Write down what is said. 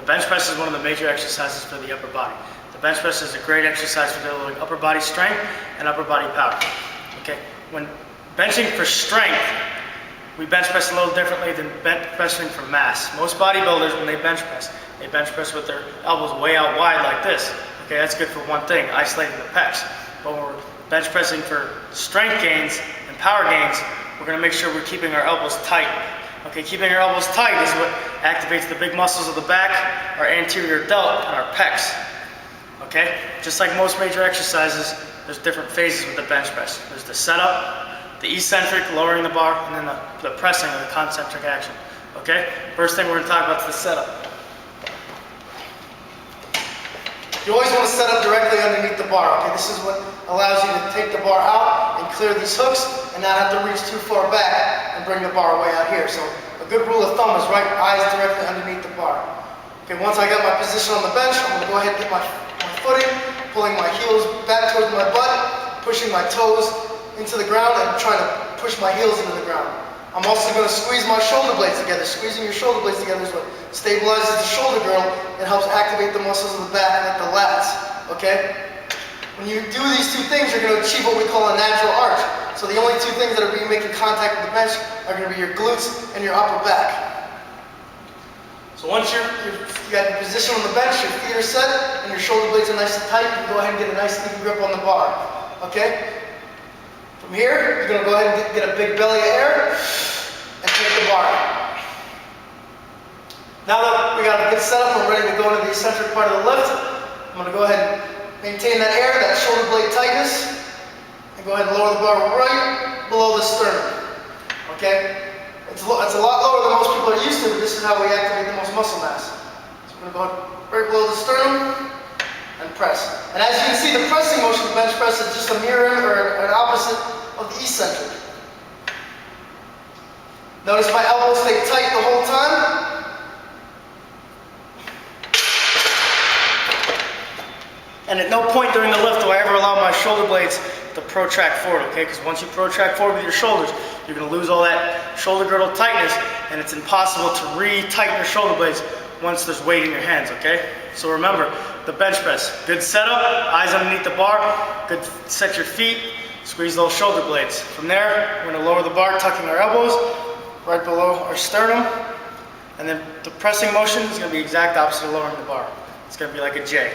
The bench press is one of the major exercises for the upper body. The bench press is a great exercise for developing upper body strength and upper body power. Okay, when benching for strength, we bench press a little differently than bench pressing for mass. Most bodybuilders, when they bench press with their elbows way out wide like this. Okay, that's good for one thing, isolating the pecs. But when we're bench pressing for strength gains and power gains, we're going to make sure we're keeping our elbows tight. Okay, keeping our elbows tight is what activates the big muscles of the back, our anterior delt, and our pecs. Okay, just like most major exercises, there's different phases with the bench press. There's the setup, the eccentric, lowering the bar, and then the pressing or the concentric action. Okay, first thing we're going to talk about is the setup. You always want to set up directly underneath the bar. Okay, this is what allows you to take the bar out and clear these hooks and not have to reach too far back and bring the bar way out here. So a good rule of thumb is right eyes directly underneath the bar. Okay, once I got my position on the bench, I'm going to go ahead and get my footing, pulling my heels back towards my butt, pushing my toes into the ground and trying to push my heels into the ground. I'm also going to squeeze my shoulder blades together. Squeezing your shoulder blades together is what stabilizes the shoulder girdle and helps activate the muscles of the back like the lats. Okay? When you do these two things, you're going to achieve what we call a natural arch. So the only two things that are being making contact with the bench are going to be your glutes and your upper back. So once you got your position on the bench, your feet are set, and your shoulder blades are nice and tight, you can go ahead and get a nice even grip on the bar. Okay? From here, you're going to go ahead and get a big belly of air and take the bar out. Now that we got a good setup, we're ready to go into the eccentric part of the lift. I'm going to go ahead and maintain that air, that shoulder blade tightness, and go ahead and lower the bar right below the sternum. Okay? It's a lot lower than most people are used to, but this is how we activate the most muscle mass. So we're going to go right below the sternum and press. And as you can see, the pressing motion of the bench press is just a mirror or an opposite of the eccentric. Notice my elbows stay tight the whole time. And at no point during the lift do I ever allow my shoulder blades to protract forward, okay? Because once you protract forward with your shoulders, you're going to lose all that shoulder girdle tightness, and it's impossible to re-tighten your shoulder blades once there's weight in your hands, okay? So remember, the bench press, good setup, eyes underneath the bar, good set your feet, squeeze those shoulder blades. From there, we're going to lower the bar, tucking our elbows right below our sternum, and then the pressing motion is going to be the exact opposite of lowering the bar. It's going to be like a J.